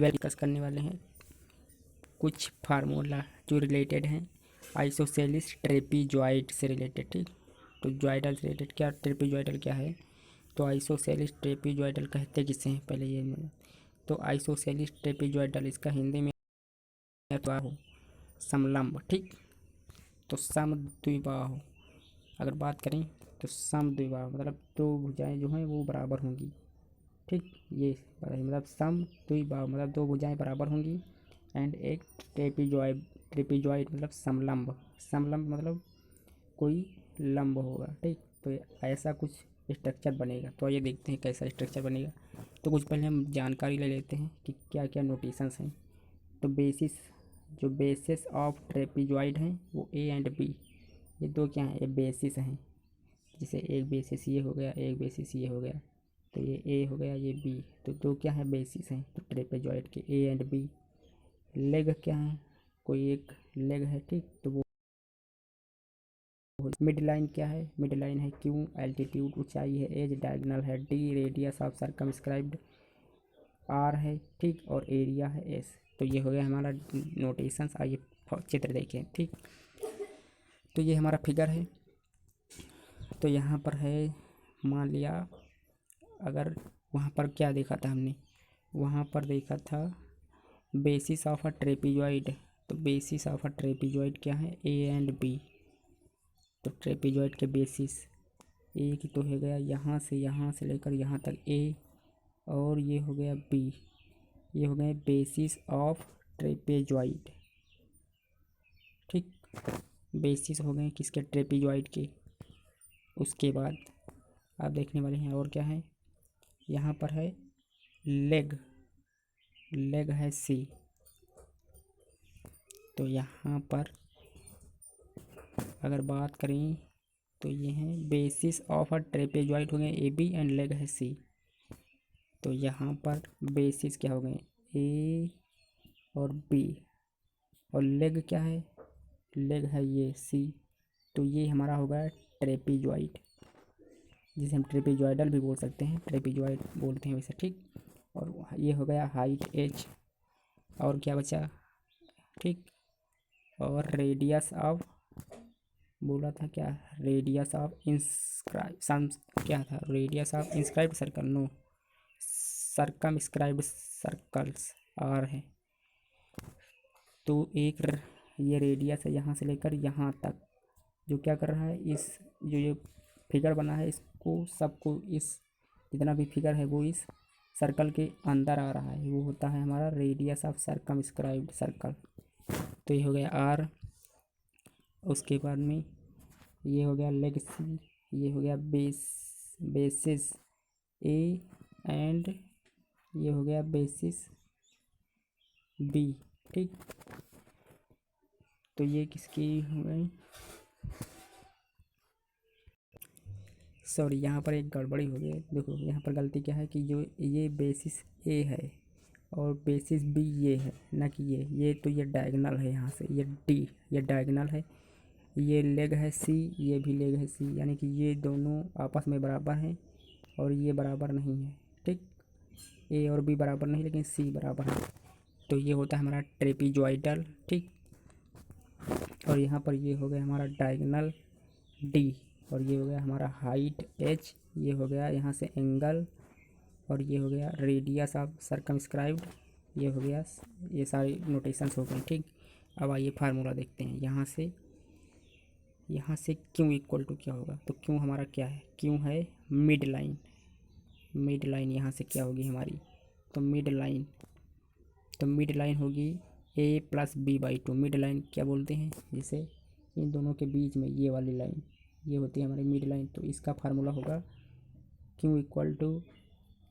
Discuss करने वाले हैं कुछ फार्मूला जो रिलेटेड हैं आइसोसेलिस ट्रेपीजॉइड से रिलेटेड। ठीक, तो जॉइडल से रिलेटेड क्या, ट्रेपीजॉइडल क्या है, तो आइसोसेलिस ट्रेपीजॉइडल कहते किसे हैं पहले ये तो आइसोसेलिस ट्रेपीजॉइडल इसका हिंदी में हो समलंब। ठीक, तो समद्विबाहु अगर बात करें तो समद्विबाहु मतलब दो भुजाएं जो हैं वो बराबर होंगी। ठीक, ये मतलब समद्विबाहु मतलब दो भुजाएं बराबर होंगी। एंड एक ट्रेपीजॉइड मतलब समलंब, समलंब मतलब कोई लंब होगा। ठीक, तो ऐसा कुछ स्ट्रक्चर बनेगा। तो ये देखते हैं कैसा स्ट्रक्चर बनेगा। तो कुछ पहले हम जानकारी ले लेते हैं कि क्या क्या नोटेशंस हैं। तो बेसिस ऑफ ट्रेपीजॉइड हैं वो ए एंड बी, ये दो क्या हैं, ये बेसिस हैं। जैसे एक बेसिस ये हो गया, एक बेसिस ये हो गया, तो ये ए हो गया, ये बी, तो दो क्या है, बेसिस हैं तो ट्रेपेजॉइड के ए एंड बी। लेग क्या है, कोई एक लेग है। ठीक, तो वो मिड लाइन क्या है, मिड लाइन है क्यू, एल्टीट्यूड ऊंचाई है, एज डायगोनल है D, radius of circumscribed R है। ठीक, और एरिया है एस। तो ये हो गया हमारा नोटेशंस। आइए चित्र देखें। ठीक, तो ये हमारा फिगर है। तो यहाँ पर है, मान लिया अगर वहाँ पर क्या देखा था हमने, वहाँ पर देखा था बेसिस ऑफ अ ट्रेपीजॉइड। तो बेसिस ऑफ अ ट्रेपीजॉइड क्या है, ए एंड बी। तो ट्रेपीजॉइड के बेसिस ए की तो हो गया यहाँ से लेकर यहाँ तक ए, और ये हो गया बी, ये हो गए बेसिस ऑफ ट्रेपेजॉइड। ठीक, बेसिस हो गए किसके, ट्रेपीजॉइड के। उसके बाद आप देखने वाले हैं और क्या है, यहाँ पर है लेग, लेग है सी। तो यहाँ पर अगर बात करें तो ये हैं बेसिस ऑफ अ ट्रेपेजॉइड हो गए ए बी एंड लेग है सी। तो यहाँ पर बेसिस क्या हो गए, ए और बी, और लेग क्या है, लेग है ये सी। तो ये हमारा हो गया ट्रेपीजॉइड, जिसे हम ट्रेपीजॉइडल भी बोल सकते हैं, ट्रेपीजॉइड बोलते हैं वैसे। ठीक, और ये हो गया हाइट एच, और क्या बचा, ठीक, और रेडियस ऑफ, बोला था क्या, रेडियस ऑफ इंस्क्राइब, क्या था, radius of inscribed circle, no, circumscribed circles R है। तो एक ये रेडियस है यहाँ से लेकर यहाँ तक, जो क्या कर रहा है, इस जो ये फिगर बना है इसको सबको, इस जितना भी फिगर है वो इस सर्कल के अंदर आ रहा है, वो होता है हमारा रेडियस ऑफ सर्कमस्क्राइब्ड सर्कल। तो ये हो गया आर। उसके बाद में ये हो गया लेग सी, ये हो गया बेसिस ए, एंड ये हो गया बेसिस बी। ठीक, तो ये किसकी हो गई, सॉरी यहाँ पर एक गड़बड़ी हो गई। देखो यहाँ पर गलती क्या है कि जो ये बेसिस ए है और बेसिस बी ये है, ना कि ये तो ये डायगोनल है, यहाँ से ये डी, ये डायगोनल है, ये लेग है सी, ये भी लेग है सी, यानी कि ये दोनों आपस में बराबर हैं और ये बराबर नहीं है। ठीक, ए और बी बराबर नहीं लेकिन सी बराबर है। तो ये होता है हमारा ट्रेपीजॉइडल। ठीक, और यहाँ पर ये हो गया हमारा डायगोनल डी, और ये हो गया हमारा हाइट एच, ये हो गया यहाँ से एंगल, और ये हो गया रेडियस ऑफ सर्कमस्क्राइब्ड, ये हो गया, ये सारी नोटेशंस हो गई। ठीक, अब आइए फार्मूला देखते हैं। यहाँ से क्यू इक्वल टू क्या होगा, तो क्यू हमारा क्या है, क्यू है मिड लाइन, मिड लाइन यहाँ से क्या होगी हमारी, तो मिड लाइन, तो मिड लाइन होगी A plus B by two. Mid line क्या बोलते हैं, जैसे इन दोनों के बीच में ये वाली लाइन, ये होती है हमारी मिड लाइन। तो इसका फार्मूला होगा क्यू इक्वल टू,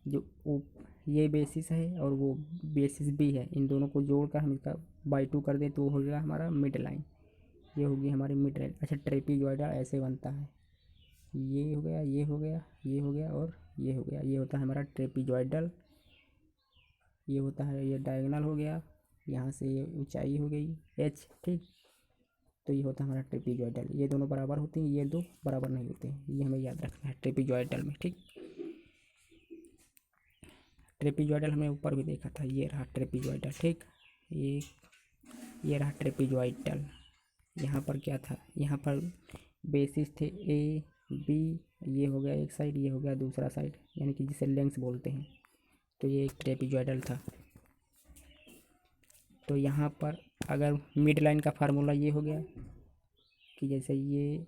जो ये बेसिस है और वो बेसिस बी है, इन दोनों को जोड़कर हम इसका बाई टू कर दें तो हो गया हमारा मिड लाइन, ये होगी हमारी मिड लाइन। अच्छा, ट्रेपीजॉइडल ऐसे बनता है, ये हो गया, ये हो गया, ये हो गया और ये हो गया, ये होता है हमारा ट्रेपीजॉइडल। ये होता है, ये डायगोनल हो गया, यहाँ से ये ऊंचाई हो गई एच। ठीक, तो ये होता है हमारा ट्रेपीजॉइडल। ये दोनों बराबर होते हैं, ये दो बराबर नहीं होते हैं, ये हमें याद रखना है ट्रेपीजॉइडल में। ठीक, ट्रेपीजॉइडल हमने ऊपर भी देखा था, ये रहा ट्रेपीजॉइडल, ठीक। ये रहा ट्रेपीजॉइडल। यहाँ पर क्या था, यहाँ पर बेसिस थे ए बी, ये हो गया एक साइड, ये हो गया दूसरा साइड, यानी कि जिसे लेंस बोलते हैं। तो ये एक ट्रेपीजॉइडल था। तो यहाँ पर अगर मिड लाइन का फार्मूला ये हो गया कि जैसे ये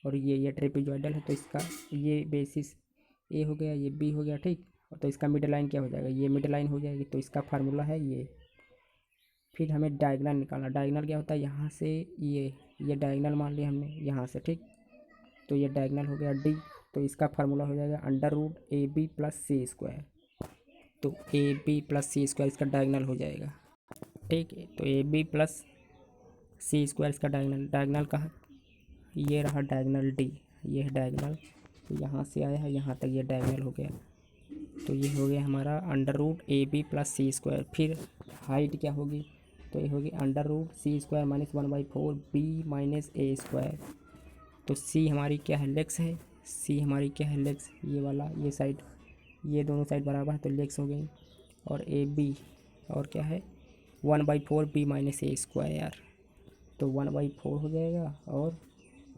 और ये ट्रेपीजॉइडल है, तो इसका ये बेसिस ए हो गया, ये बी हो गया, ठीक। तो इसका मिड लाइन क्या हो जाएगा, ये मिड लाइन हो जाएगी। तो इसका फार्मूला है ये। फिर हमें डायगनल निकालना। डायगनल क्या होता है, यहाँ से ये डायगनल मान लिया हमने यहाँ से, ठीक। तो ये डायगनल हो गया डी। तो इसका फार्मूला हो जाएगा under root A B plus C square. तो A B plus C square इसका डायगनल हो जाएगा, ठीक है। तो A B plus C square इसका डायगनल कहाँ, ये रहा डायगनल डी, ये है डायगनल। तो यहाँ से आया है यहाँ तक, ये डायगनल हो गया। तो ये हो गया हमारा under root A B plus C square. फिर हाइट क्या होगी, तो ये होगी under root C square minus 1/4 B minus A square. तो सी हमारी क्या है, लेग्स है। सी हमारी क्या है, लेग्स, ये वाला, ये साइड, ये दोनों साइड बराबर है तो लेग्स हो गई। और ए बी और क्या है 1/4 बी माइनस ए स्क्वायर। तो 1/4 हो जाएगा और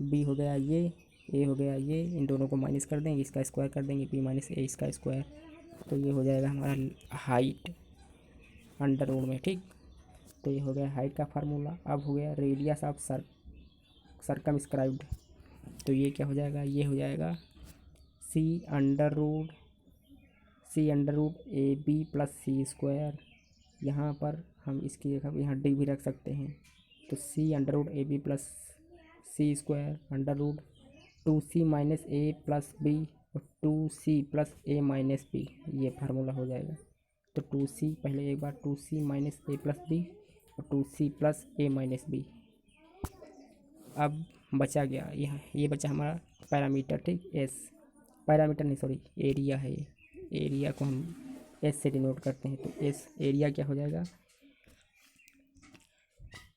बी हो गया ये, ए हो गया ये, इन दोनों को माइनस कर देंगे, इसका स्क्वायर कर देंगे, बी माइनस ए इसका स्क्वायर। तो ये हो जाएगा हमारा हाइट अंडर रूट में, ठीक। तो ये हो गया हाइट का फार्मूला। अब हो गया रेडियस ऑफ सर्कमस्क्राइब्ड। तो ये क्या हो जाएगा, ये हो जाएगा C under root A B plus C square. यहाँ पर हम इसकी जगह यहाँ डी भी रख सकते हैं। तो C under root A B plus C square under root 2c minus A plus B और 2c plus A minus B, ये फार्मूला हो जाएगा। तो 2c पहले एक बार 2c minus A plus B और 2c plus A minus B. अब बचा गया यहाँ, ये बचा हमारा पैरामीटर, ठीक। एस पैरामीटर नहीं, सॉरी, एरिया है ये। एरिया को हम एस से डिनोट करते हैं। तो एस एरिया क्या हो जाएगा,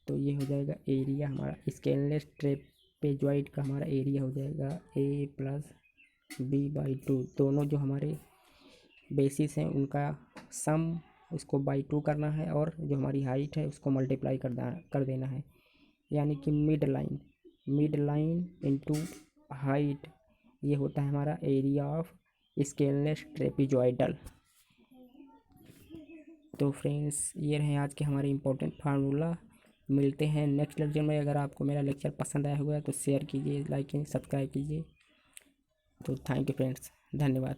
तो ये हो जाएगा एरिया हमारा स्केललेस ट्रेपेजॉइड का हमारा एरिया हो जाएगा ए प्लस b/2। दोनों जो हमारे बेसिस हैं उनका सम उसको बाई 2 करना है और जो हमारी हाइट है उसको मल्टीप्लाई कर देना है। यानी कि मिड लाइन इनटू हाइट, ये होता है हमारा एरिया ऑफ स्केललेस ट्रेपेजॉइडल। तो फ्रेंड्स ये रहे आज के हमारे इम्पोर्टेंट फार्मूला। मिलते हैं नेक्स्ट लेक्चर में। अगर आपको मेरा लेक्चर पसंद आया होगा तो शेयर कीजिए, लाइक कीजिए, सब्सक्राइब कीजिए। तो थैंक यू फ्रेंड्स, धन्यवाद।